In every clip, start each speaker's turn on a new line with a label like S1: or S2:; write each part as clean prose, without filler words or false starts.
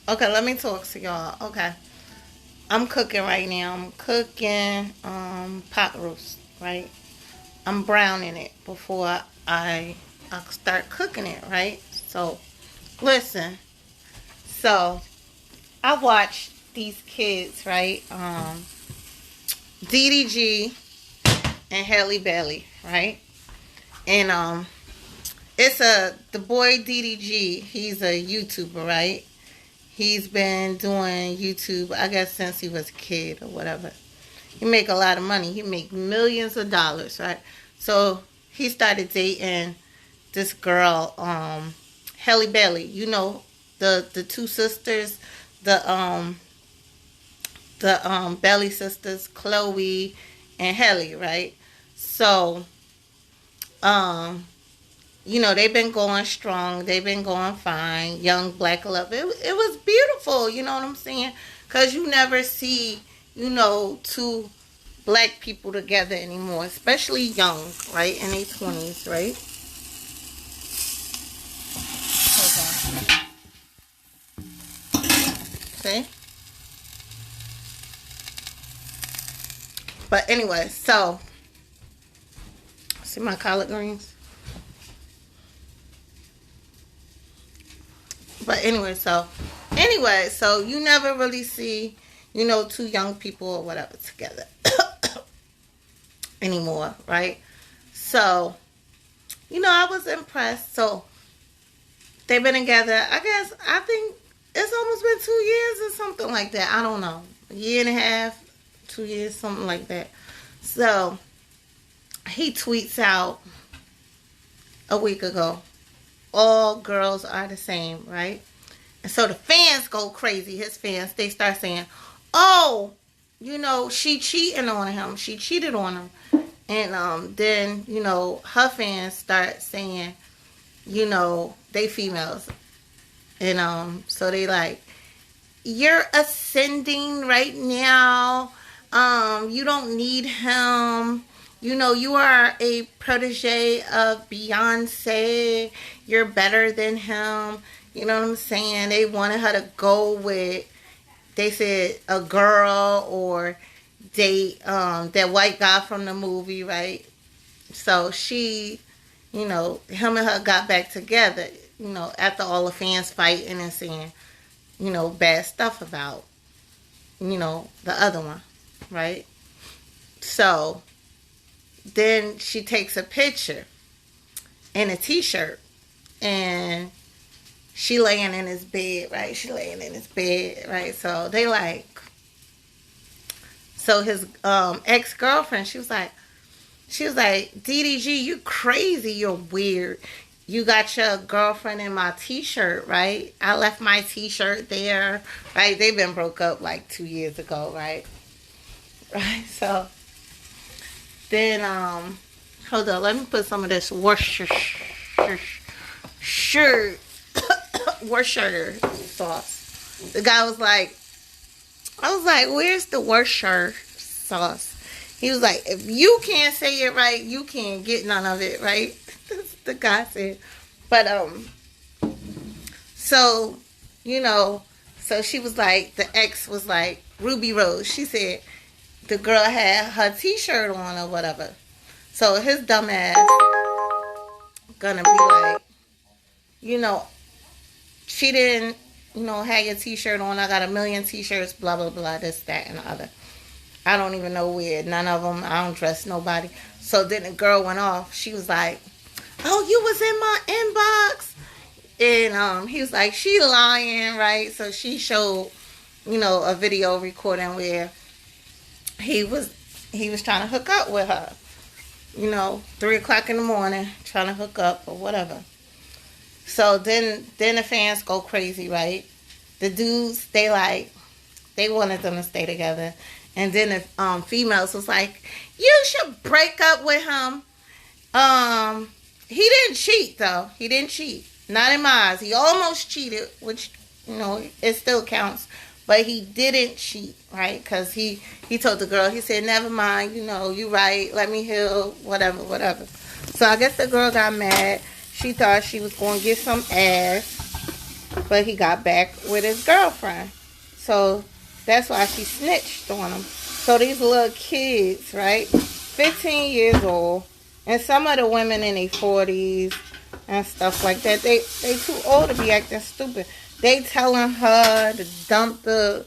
S1: Okay, let me talk to y'all. Okay. I'm cooking right now. I'm cooking pot roast, right? I'm browning it before I start cooking it, right? So listen. So I watched these kids, right? DDG and Hailey Bailey, right? And it's the boy DDG. He's a YouTuber, right? He's been doing YouTube, I guess, since he was a kid or whatever. He make a lot of money. He make millions of dollars, right? So he started dating this girl, Halle Bailey. You know, the two sisters, the Bailey sisters, Chloe and Halle, right? So um you know, they've been going strong. They've been going fine. Young black love. It was beautiful. You know what I'm saying? Because you never see, you know, two black people together anymore, especially young, right? In their 20s, right? Hold on. See? But anyway, so, see my collard greens? But anyway, so you never really see, you know, two young people or whatever together anymore, right? So, you know, I was impressed. So they've been together, I think it's almost been 2 years or something like that. I don't know. A year and a half, 2 years, something like that. So he tweets out a week ago, all girls are the same, right? And so the fans go crazy. His fans, they start saying, oh, you know, she cheating on him. She cheated on him. And then, you know, her fans start saying, you know, they females. And so they like, you're ascending right now. You don't need him. You know, you are a protege of Beyonce. You're better than him. You know what I'm saying? They wanted her to go with, they said, a girl or date that white guy from the movie, right? So she, you know, him and her got back together, you know, after all the fans fighting and saying, you know, bad stuff about, you know, the other one, right? So then she takes a picture in a t-shirt and she laying in his bed, right? She laying in his bed, right? So they like, so his ex-girlfriend, she was like, DDG, you crazy, you're weird. You got your girlfriend in my t-shirt, right? I left my t-shirt there, right? They've been broke up like 2 years ago, right? Right, so then, hold on, let me put some of this Worcestershire sauce. The guy was like, I was like, where's the Worcestershire sauce? He was like, if you can't say it right, you can't get none of it, right? That's the guy said. But, so, you know, so she was like, the ex was like, Ruby Rose. She said the girl had her t-shirt on or whatever. So his dumb ass gonna be like, you know, she didn't, you know, have your t-shirt on. I got a million t-shirts, blah, blah, blah, this, that, and the other. I don't even know where. None of them. I don't trust nobody. So then the girl went off. She was like, oh, you was in my inbox. And he was like, she lying, right? So she showed, you know, a video recording where he was trying to hook up with her. You know, 3 o'clock in the morning, trying to hook up or whatever. So then the fans go crazy, right? The dudes, they wanted them to stay together. And then the females was like, you should break up with him. He didn't cheat, though. He didn't cheat. Not in my eyes. He almost cheated, which, you know, it still counts. But he didn't cheat, right? Because he told the girl, he said, never mind, you know, you right. Let me heal, whatever, whatever. So I guess the girl got mad. She thought she was going to get some ass. but he got back with his girlfriend. So that's why she snitched on him. So these little kids, right, 15 years old, and some of the women in their 40s and stuff like that, they too old to be acting stupid. They telling her to dump the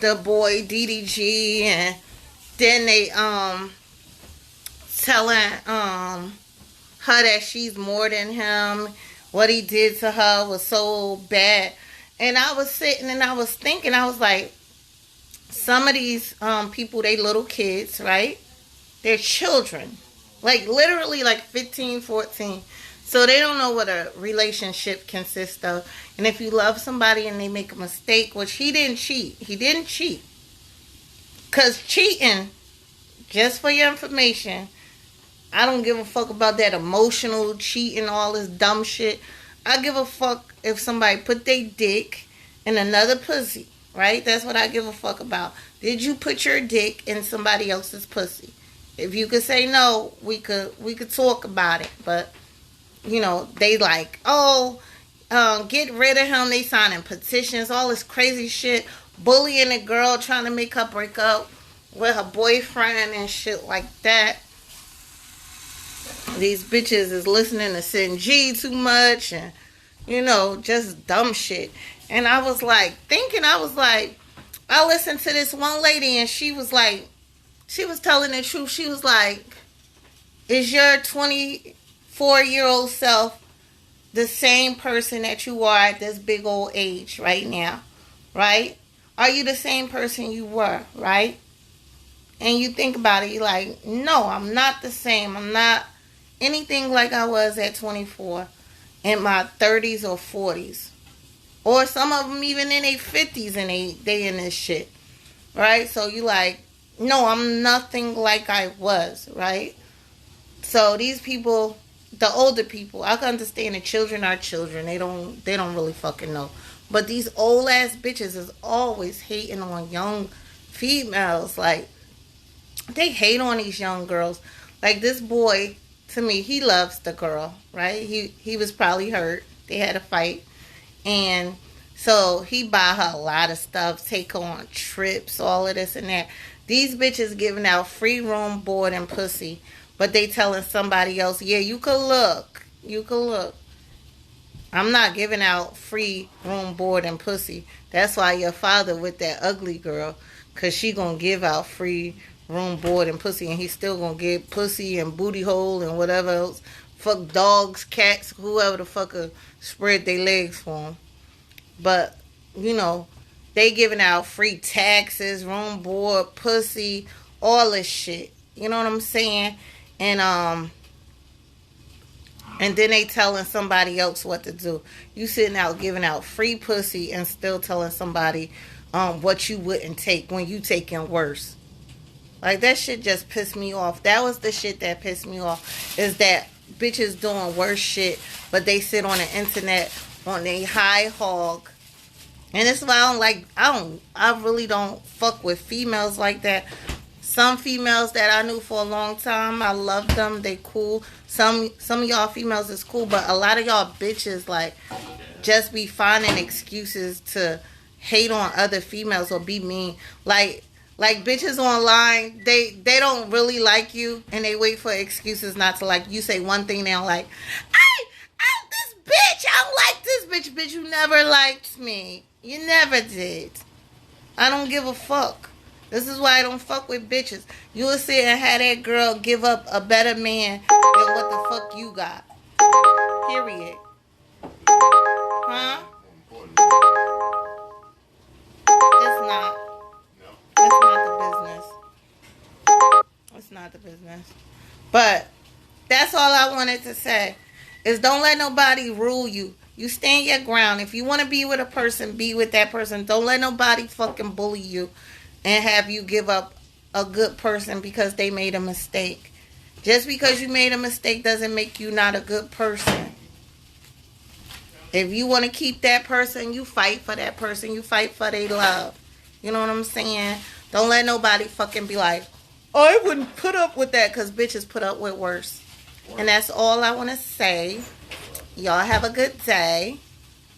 S1: boy DDG, and then they telling her that she's more than him. What he did to her was so bad. And I was sitting and I was thinking, I was like, some of these people, they little kids, right? They're children. Like literally like 15, 14. So they don't know what a relationship consists of. And if you love somebody and they make a mistake, which he didn't cheat. He didn't cheat. Because cheating, just for your information, I don't give a fuck about that emotional cheating, all this dumb shit. I give a fuck if somebody put their dick in another pussy, right? That's what I give a fuck about. Did you put your dick in somebody else's pussy? If you could say no, we could talk about it. But, you know, they like, get rid of him. They signing petitions, all this crazy shit. Bullying a girl, trying to make her break up with her boyfriend and shit like that. These bitches is listening to Sin G too much and, you know, just dumb shit. And I was like, I listened to this one lady and she was like, she was telling the truth. She was like, is your 24-year-old self the same person that you are at this big old age right now? Right? Are you the same person you were? Right? And you think about it, you're like, no, I'm not the same. I'm not anything like I was at 24 in my 30s or 40s. Or some of them even in their 50s and they in this shit. Right? So you like, no, I'm nothing like I was. Right? So these people, the older people, I can understand the children are children. They don't really fucking know. But these old ass bitches is always hating on young females. Like, they hate on these young girls. Like this boy, to me, he loves the girl, right? He was probably hurt. They had a fight. And so he buy her a lot of stuff, take her on trips, all of this and that. These bitches giving out free room, board, and pussy. But they telling somebody else, yeah, you could look. You could look. I'm not giving out free room, board, and pussy. That's why your father with that ugly girl. Because she going to give out free room, board, and pussy, and he's still gonna get pussy and booty hole and whatever else. Fuck dogs, cats, whoever the fuck spread their legs for him. But, you know, they giving out free taxes, room, board, pussy, all this shit. You know what I'm saying? And then they telling somebody else what to do. You sitting out giving out free pussy and still telling somebody what you wouldn't take when you taking worse. Like, that shit just pissed me off. That was the shit that pissed me off. Is that bitches doing worse shit, but they sit on the internet on a high hog. And that's why I really don't fuck with females like that. Some females that I knew for a long time, I love them. They cool. Some of y'all females is cool, but a lot of y'all bitches, like, just be finding excuses to hate on other females or be mean. Like bitches online, they don't really like you, and they wait for excuses not to like you. You say one thing, they're like, I'm this bitch. I don't like this bitch. Bitch, you never liked me. You never did. I don't give a fuck. This is why I don't fuck with bitches. You will sit and have that girl give up a better man than what the fuck you got. Period. Huh? It's not. It's not the business. It's not the business. But that's all I wanted to say. Is don't let nobody rule you. You stand your ground. If you want to be with a person, be with that person. Don't let nobody fucking bully you and have you give up a good person because they made a mistake. Just because you made a mistake doesn't make you not a good person. If you want to keep that person, you fight for that person. You fight for their love. You know what I'm saying? Don't let nobody fucking be like, oh, I wouldn't put up with that, because bitches put up with worse. And that's all I want to say. Y'all have a good day.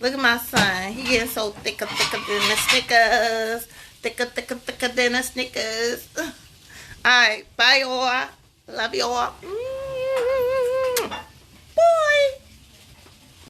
S1: Look at my son. He getting so thicker than the Snickers. Thicker than the Snickers. Alright, bye y'all. Love y'all.